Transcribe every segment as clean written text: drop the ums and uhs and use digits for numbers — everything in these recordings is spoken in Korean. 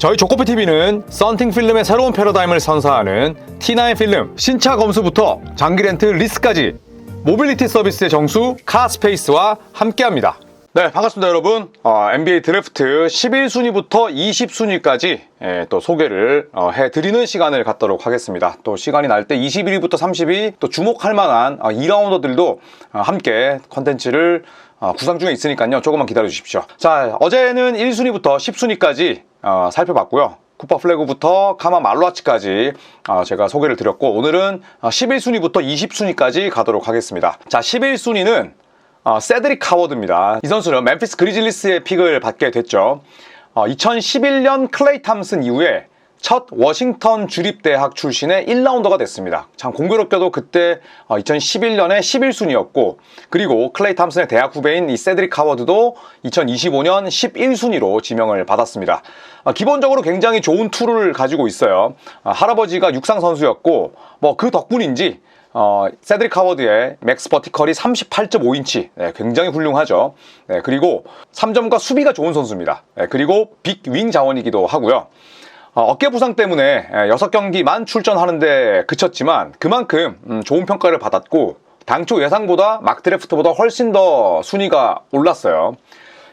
저희 조코피TV는 썬팅 필름의 새로운 패러다임을 선사하는 T9 필름 신차 검수부터 장기 렌트 리스까지 모빌리티 서비스의 정수 카스페이스와 함께합니다. 네, 반갑습니다 여러분. NBA 드래프트 11순위부터 20순위까지 또 소개를 해드리는 시간을 갖도록 하겠습니다. 또 시간이 날 때 21위부터 30위 또 주목할 만한 2라운더들도 함께 컨텐츠를 구상 중에 있으니까요. 조금만 기다려 주십시오. 자, 어제는 1순위부터 10순위까지 살펴봤고요. 쿠퍼 플래그부터 카마 말로아치까지 제가 소개를 드렸고, 오늘은 11순위부터 20순위까지 가도록 하겠습니다. 자, 11순위는 세드릭 하워드입니다. 이 선수는 멤피스 그리즐리스의 픽을 받게 됐죠. 2011년 클레이 탐슨 이후에 첫 워싱턴 주립대학 출신의 1라운더가 됐습니다. 참 공교롭게도 그때 2011년에 11순위였고, 그리고 클레이 탐슨의 대학 후배인 이 세드릭 하워드도 2025년 11순위로 지명을 받았습니다. 기본적으로 굉장히 좋은 툴을 가지고 있어요. 할아버지가 육상 선수였고, 그 덕분인지 세드릭 하워드의 맥스 버티컬이 38.5인치 굉장히 훌륭하죠. 그리고 3점과 수비가 좋은 선수입니다. 그리고 빅 윙 자원이기도 하고요. 어깨 부상 때문에 6경기만 출전하는데 그쳤지만 그만큼 좋은 평가를 받았고, 당초 예상보다 막 드래프트보다 훨씬 더 순위가 올랐어요.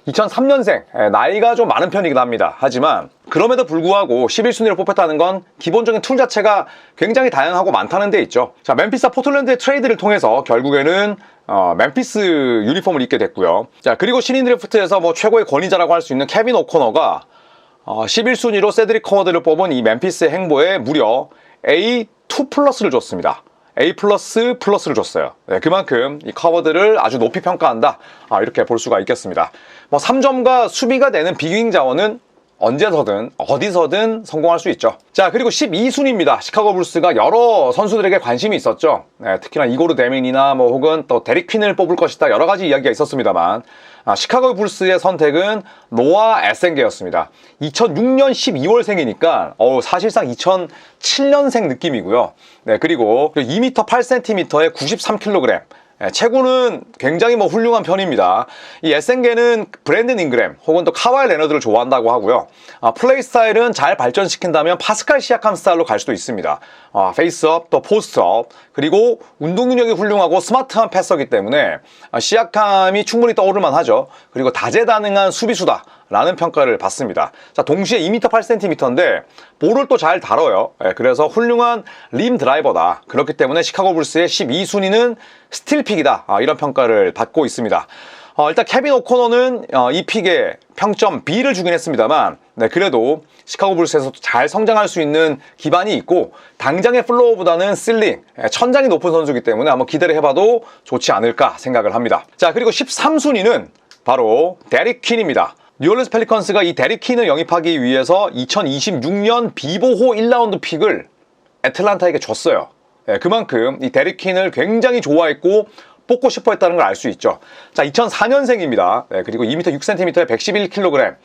2003년생, 나이가 좀 많은 편이긴 합니다. 하지만 그럼에도 불구하고 11순위로 뽑혔다는 건 기본적인 툴 자체가 굉장히 다양하고 많다는 데 있죠. 자, 멤피스와 포틀랜드의 트레이드를 통해서 결국에는 멤피스 유니폼을 입게 됐고요. 자, 그리고 신인 드래프트에서 최고의 권위자라고 할 수 있는 케빈 오코너가 11순위로 세드릭 하워드를 뽑은 이 멤피스의 행보에 무려 A2 플러스를 줬습니다. A 플러스를 줬어요. 그만큼 이 하워드를 아주 높이 평가한다, 이렇게 볼 수가 있겠습니다. 3점과 수비가 되는 빅윙 자원은 언제서든 어디서든 성공할 수 있죠. 자, 그리고 12순위입니다. 시카고 불스가 여러 선수들에게 관심이 있었죠. 특히나 이고르 데민이나 혹은 또 데릭 퀸을 뽑을 것이다, 여러 가지 이야기가 있었습니다만, 시카고 불스의 선택은 노아 에센게였습니다. 2006년 12월생이니까 사실상 2007년생 느낌이고요. 그리고 2m 8cm에 93kg, 체구는 굉장히 훌륭한 편입니다. 이 에센게는 브랜든 잉그램 혹은 또 카와이 레너드를 좋아한다고 하고요. 플레이 스타일은 잘 발전시킨다면 파스칼 시아캄 스타일로 갈 수도 있습니다. 페이스업, 또 포스트업, 그리고 운동 능력이 훌륭하고 스마트한 패서이기 때문에 시아캄이 충분히 떠오를만 하죠. 그리고 다재다능한 수비수다 라는 평가를 받습니다. 자, 동시에 2m 8cm인데 볼을 또 잘 다뤄요. 그래서 훌륭한 림 드라이버다. 그렇기 때문에 시카고 불스의 12순위는 스틸픽이다, 이런 평가를 받고 있습니다. 일단 케빈 오코너는 이 픽에 평점 B를 주긴 했습니다만, 그래도 시카고 불스에서 잘 성장할 수 있는 기반이 있고, 당장의 플로어보다는 실링, 천장이 높은 선수이기 때문에 한번 기대를 해봐도 좋지 않을까 생각을 합니다. 자, 그리고 13순위는 바로 데릭 퀸입니다. 뉴올리언스 펠리컨스가 이 데릭 퀸을 영입하기 위해서 2026년 비보호 1라운드 픽을 애틀란타에게 줬어요. 그만큼 이 데릭 퀸을 굉장히 좋아했고 뽑고 싶어 했다는 걸 알 수 있죠. 자, 2004년생입니다. 그리고 2m 6cm에 111kg.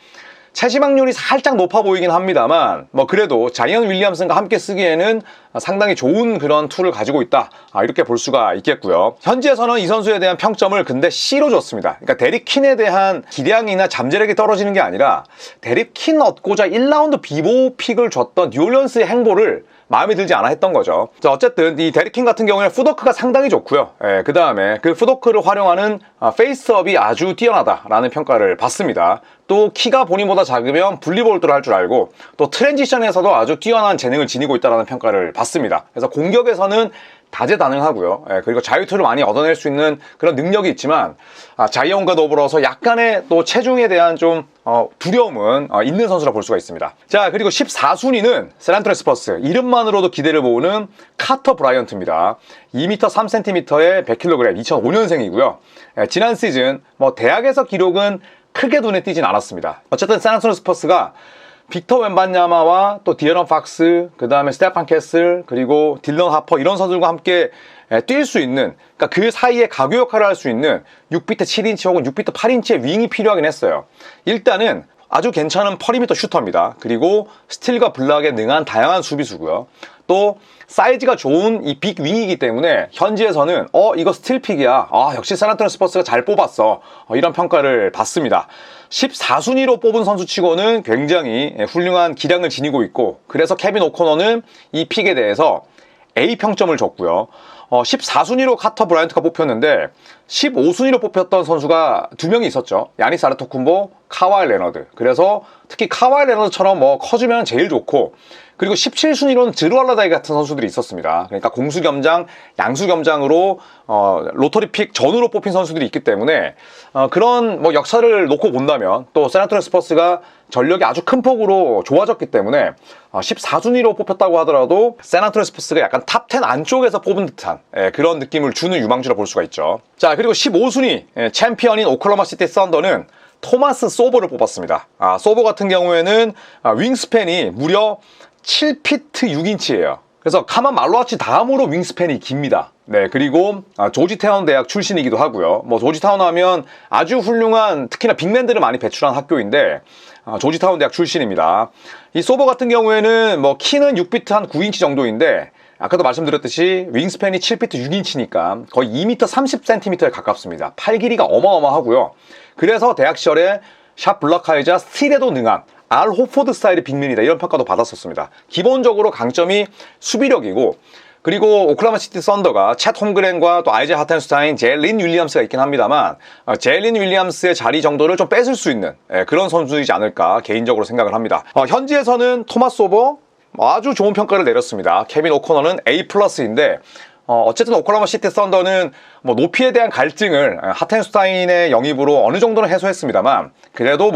체지방률이 살짝 높아 보이긴 합니다만, 그래도 자이언 윌리엄슨과 함께 쓰기에는 상당히 좋은 그런 툴을 가지고 있다, 이렇게 볼 수가 있겠고요. 현지에서는 이 선수에 대한 평점을 근데 C로 줬습니다. 그러니까 데릭 퀸에 대한 기대양이나 잠재력이 떨어지는 게 아니라 데릭 퀸 얻고자 1라운드 비보 픽을 줬던 뉴올리언스의 행보를 마음에 들지 않아 했던 거죠. 자, 어쨌든 이 데릭 퀸 같은 경우에는 풋워크가 상당히 좋고요. 그 다음에 그 풋워크를 활용하는 페이스업이 아주 뛰어나다라는 평가를 받습니다. 또 키가 본인보다 작으면 분리볼트를 할 줄 알고, 또 트랜지션에서도 아주 뛰어난 재능을 지니고 있다는 평가를 받습니다. 그래서 공격에서는 다재다능하고요. 그리고 자유투를 많이 얻어낼 수 있는 그런 능력이 있지만, 자이언과 더불어서 약간의 또 체중에 대한 좀 두려움은 있는 선수라 볼 수가 있습니다. 자, 그리고 14순위는 샌안토니 스퍼스, 이름만으로도 기대를 모으는 카터 브라이언트입니다. 2m 3cm에 100kg, 2005년생이고요. 지난 시즌 대학에서 기록은 크게 눈에 띄진 않았습니다. 어쨌든 샌안토니 스퍼스가 빅터 웬반야마와 또 디에런 팍스, 그 다음에 스테판 캐슬, 그리고 딜런 하퍼, 이런 선수들과 함께 뛸 수 있는, 그러니까 그 사이에 가교 역할을 할 수 있는 6비트 7인치 혹은 6비트 8인치의 윙이 필요하긴 했어요. 일단은 아주 괜찮은 퍼리미터 슈터입니다. 그리고 스틸과 블락에 능한 다양한 수비수고요. 또 사이즈가 좋은 이 빅 윙이기 때문에 현지에서는 이거 스틸픽이야. 역시 샌안토니오 스퍼스가 잘 뽑았어. 이런 평가를 받습니다. 14순위로 뽑은 선수치고는 굉장히 훌륭한 기량을 지니고 있고, 그래서 케빈 오코너는 이 픽에 대해서 A 평점을 줬고요. 14순위로 카터 브라이언트가 뽑혔는데 15순위로 뽑혔던 선수가 2명이 있었죠. 야니스 아르토쿤보, 카와이 레너드. 그래서 특히 카와이 레너드처럼 커주면 제일 좋고, 그리고 17순위로는 드루 할러다이 같은 선수들이 있었습니다. 그러니까 공수겸장, 양수겸장으로 로터리 픽 전후로 뽑힌 선수들이 있기 때문에 그런 역사를 놓고 본다면, 또 샌안토니오 스퍼스가 전력이 아주 큰 폭으로 좋아졌기 때문에 14순위로 뽑혔다고 하더라도 샌안토니오 스퍼스가 약간 탑 10 안쪽에서 뽑은 듯한 그런 느낌을 주는 유망주라 볼 수가 있죠. 자, 그리고 15순위 챔피언인 오클라호마 시티 썬더는 토마스 소보를 뽑았습니다. 소보 같은 경우에는 윙스팬이 무려 7피트 6인치예요. 그래서 카만 말로아치 다음으로 윙스팬이 깁니다. 네, 그리고 조지타운 대학 출신이기도 하고요. 조지타운 하면 아주 훌륭한, 특히나 빅맨들을 많이 배출한 학교인데 조지타운 대학 출신입니다. 이 소버 같은 경우에는 키는 6피트 한 9인치 정도인데, 아까도 말씀드렸듯이 윙스팬이 7피트 6인치니까 거의 2m 30cm에 가깝습니다. 팔 길이가 어마어마하고요. 그래서 대학 시절에 샷 블락하이자 스틸에도 능한 알 호포드 스타일의 빅맨이다, 이런 평가도 받았었습니다. 기본적으로 강점이 수비력이고, 그리고 오클라호마 시티 썬더가 챗 홈그랜과 또 아이제 하텐슈타인, 제일린 윌리엄스가 있긴 합니다만 제일린 윌리엄스의 자리 정도를 좀 뺏을 수 있는 그런 선수이지 않을까 개인적으로 생각을 합니다. 현지에서는 토마스 오버 아주 좋은 평가를 내렸습니다. 케빈 오코너는 A+인데 어쨌든 오클라호마 시티 썬더는 높이에 대한 갈증을 하텐슈타인의 영입으로 어느 정도는 해소했습니다만, 그래도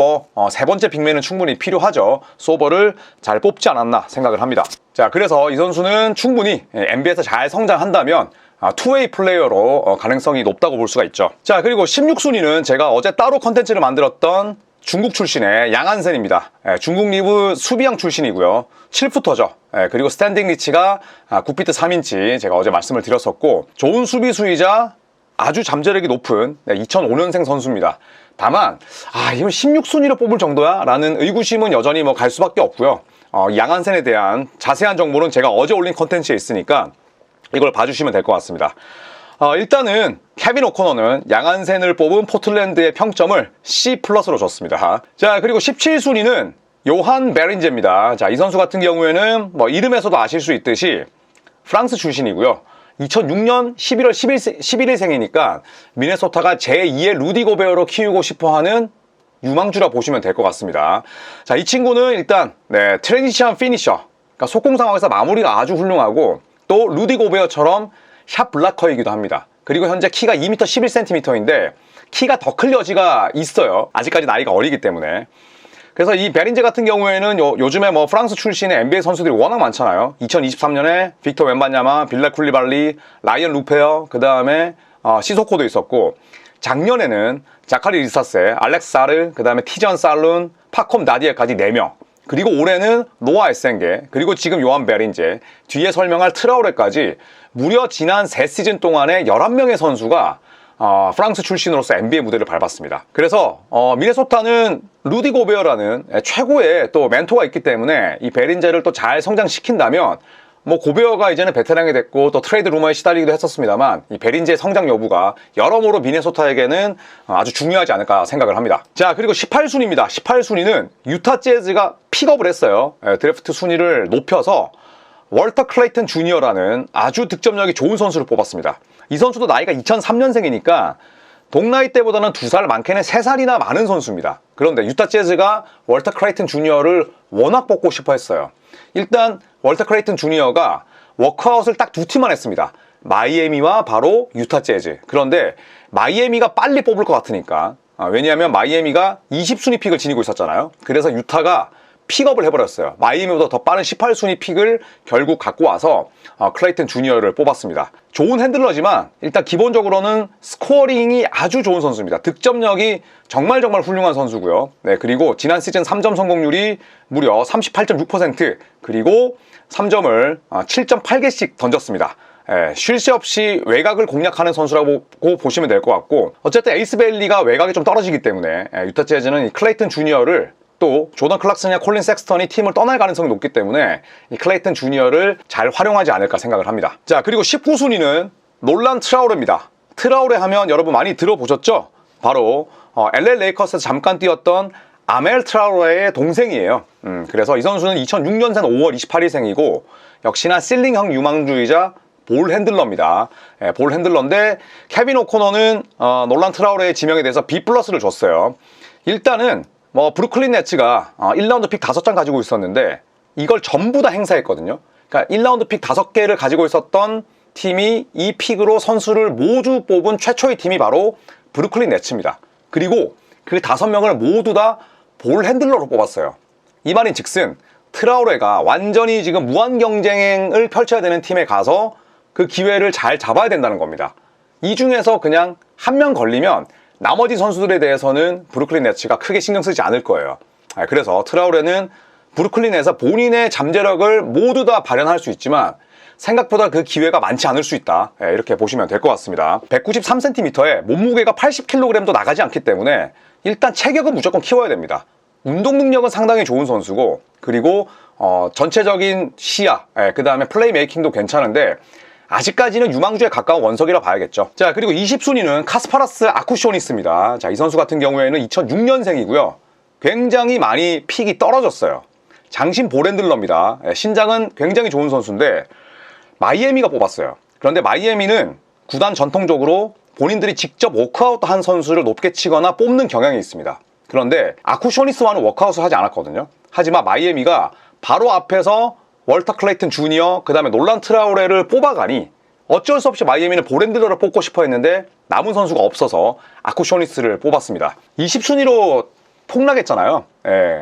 세 번째 빅맨은 충분히 필요하죠. 소버를 잘 뽑지 않았나 생각을 합니다. 자, 그래서 이 선수는 충분히 NBA에서 잘 성장한다면 투웨이 플레이어로 가능성이 높다고 볼 수가 있죠. 자, 그리고 16순위는 제가 어제 따로 컨텐츠를 만들었던 중국 출신의 양한센입니다. 중국 리그 수비형 출신이고요. 7푸터죠. 그리고 스탠딩 리치가 9피트 3인치 제가 어제 말씀을 드렸었고, 좋은 수비수이자 아주 잠재력이 높은 2005년생 선수입니다. 다만 이걸 16순위로 뽑을 정도야? 라는 의구심은 여전히 갈 수밖에 없고요. 양한센에 대한 자세한 정보는 제가 어제 올린 컨텐츠에 있으니까 이걸 봐주시면 될 것 같습니다. 일단은 케빈 오코너는 양한센을 뽑은 포틀랜드의 평점을 C+로 줬습니다. 자, 그리고 17순위는 요한 베린제입니다. 자, 이 선수 같은 경우에는 이름에서도 아실 수 있듯이 프랑스 출신이고요. 2006년 11월 11일생이니까 미네소타가 제2의 루디 고베어로 키우고 싶어하는 유망주라 보시면 될 것 같습니다. 자, 이 친구는 일단 트랜지션 피니셔, 그러니까 속공 상황에서 마무리가 아주 훌륭하고, 또 루디 고베어처럼 샷 블락커이기도 합니다. 그리고 현재 키가 2m 11cm인데 키가 더 클 여지가 있어요. 아직까지 나이가 어리기 때문에. 그래서 이 베린제 같은 경우에는 요즘에 프랑스 출신의 NBA 선수들이 워낙 많잖아요. 2023년에 빅터 웬바냐마, 빌라 쿨리발리, 라이언 루페어, 그 다음에 시소코도 있었고, 작년에는 자카리 리사세, 알렉스 사르, 그 다음에 티전 살룬, 파콤 나디에까지 4명. 그리고 올해는 노아 에센게, 그리고 지금 요한 베린제, 뒤에 설명할 트라우레까지 무려 지난 3시즌 동안에 11명의 선수가 프랑스 출신으로서 NBA 무대를 밟았습니다. 그래서 미네소타는 루디 고베어라는 최고의 또 멘토가 있기 때문에 이 베린제를 또 잘 성장시킨다면, 고베어가 이제는 베테랑이 됐고 또 트레이드 루머에 시달리기도 했었습니다만, 이 베린제의 성장 여부가 여러모로 미네소타에게는 아주 중요하지 않을까 생각을 합니다. 자, 그리고 18순위입니다. 18순위는 유타 재즈가 픽업을 했어요. 드래프트 순위를 높여서 월터 클레이튼 주니어라는 아주 득점력이 좋은 선수를 뽑았습니다. 이 선수도 나이가 2003년생이니까 동나이 때보다는 2살, 많게는 3살이나 많은 선수입니다. 그런데 유타 재즈가 월터 클레이튼 주니어를 워낙 뽑고 싶어 했어요. 일단 월터 클레이튼 주니어가 워크아웃을 딱 2팀만 했습니다. 마이애미와 바로 유타 재즈. 그런데 마이애미가 빨리 뽑을 것 같으니까, 왜냐하면 마이애미가 20순위 픽을 지니고 있었잖아요. 그래서 유타가 픽업을 해버렸어요. 마이애미보다 더 빠른 18순위 픽을 결국 갖고 와서 클레이튼 주니어를 뽑았습니다. 좋은 핸들러지만 일단 기본적으로는 스코어링이 아주 좋은 선수입니다. 득점력이 정말 훌륭한 선수고요. 네, 그리고 지난 시즌 3점 성공률이 무려 38.6%, 그리고 3점을 7.8개씩 던졌습니다. 쉴 새 없이 외곽을 공략하는 선수라고 보시면 될 것 같고, 어쨌든 에이스 벨리가 외곽이 좀 떨어지기 때문에 유타 재즈는 이 클레이튼 주니어를 또 조던 클락슨이나 콜린 섹스턴이 팀을 떠날 가능성이 높기 때문에 이 클레이튼 주니어를 잘 활용하지 않을까 생각을 합니다. 자, 그리고 19순위는 놀란 트라우레입니다. 트라우레 하면 여러분 많이 들어보셨죠? 바로 LA 레이커스에서 잠깐 뛰었던 아멜 트라우레의 동생이에요. 그래서 이 선수는 2006년생 5월 28일생이고 역시나 실링형 유망주이자 볼 핸들러입니다. 볼 핸들러인데 케빈 오코너는 놀란 트라우레의 지명에 대해서 B+를 줬어요. 일단은 브루클린 네츠가 1라운드 픽 5장 가지고 있었는데 이걸 전부 다 행사했거든요. 그러니까 1라운드 픽 5개를 가지고 있었던 팀이 이 픽으로 선수를 모두 뽑은 최초의 팀이 바로 브루클린 네츠입니다. 그리고 그 5명을 모두 다 볼 핸들러로 뽑았어요. 이 말인 즉슨 트라우레가 완전히 지금 무한 경쟁을 펼쳐야 되는 팀에 가서 그 기회를 잘 잡아야 된다는 겁니다. 이 중에서 그냥 한 명 걸리면 나머지 선수들에 대해서는 브루클린 네츠가 크게 신경 쓰지 않을 거예요. 그래서 트라우레는 브루클린에서 본인의 잠재력을 모두 다 발현할 수 있지만 생각보다 그 기회가 많지 않을 수 있다. 이렇게 보시면 될 것 같습니다. 193cm에 몸무게가 80kg도 나가지 않기 때문에 일단 체격은 무조건 키워야 됩니다. 운동 능력은 상당히 좋은 선수고 그리고 전체적인 시야, 그 다음에 플레이메이킹도 괜찮은데 아직까지는 유망주에 가까운 원석이라 봐야겠죠. 자, 그리고 20순위는 카스파라스 아쿠쇼니스입니다. 자, 이 선수 같은 경우에는 2006년생이고요. 굉장히 많이 픽이 떨어졌어요. 장신 볼핸들러입니다. 신장은 굉장히 좋은 선수인데 마이애미가 뽑았어요. 그런데 마이애미는 구단 전통적으로 본인들이 직접 워크아웃 한 선수를 높게 치거나 뽑는 경향이 있습니다. 그런데 아쿠쇼니스와는 워크아웃을 하지 않았거든요. 하지만 마이애미가 바로 앞에서 월터 클레이튼 주니어, 그 다음에 놀란 트라우레를 뽑아가니 어쩔 수 없이 마이애미는 볼핸들러를 뽑고 싶어 했는데 남은 선수가 없어서 아쿠쇼니스를 뽑았습니다. 20순위로 폭락했잖아요.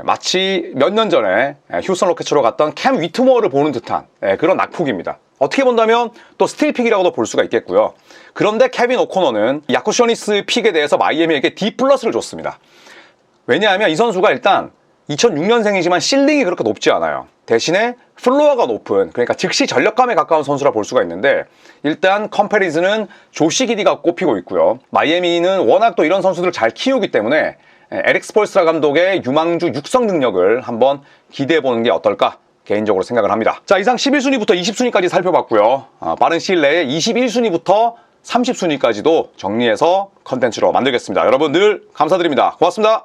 마치 몇 년 전에 휴스턴 로켓츠로 갔던 캠 위트모어를 보는 듯한 그런 낙폭입니다. 어떻게 본다면 또 스틸픽이라고도 볼 수가 있겠고요. 그런데 케빈 오코너는 아쿠쇼니스 픽에 대해서 마이애미에게 D+를 줬습니다. 왜냐하면 이 선수가 일단 2006년생이지만 실링이 그렇게 높지 않아요. 대신에 플로어가 높은, 그러니까 즉시 전력감에 가까운 선수라 볼 수가 있는데 일단 컴패리즌은 조시 기디가 꼽히고 있고요. 마이애미는 워낙 또 이런 선수들을 잘 키우기 때문에 에릭 스폴스트라 감독의 유망주 육성 능력을 한번 기대해보는 게 어떨까 개인적으로 생각을 합니다. 자, 이상 11순위부터 20순위까지 살펴봤고요. 빠른 시일 내에 21순위부터 30순위까지도 정리해서 컨텐츠로 만들겠습니다. 여러분 늘 감사드립니다. 고맙습니다.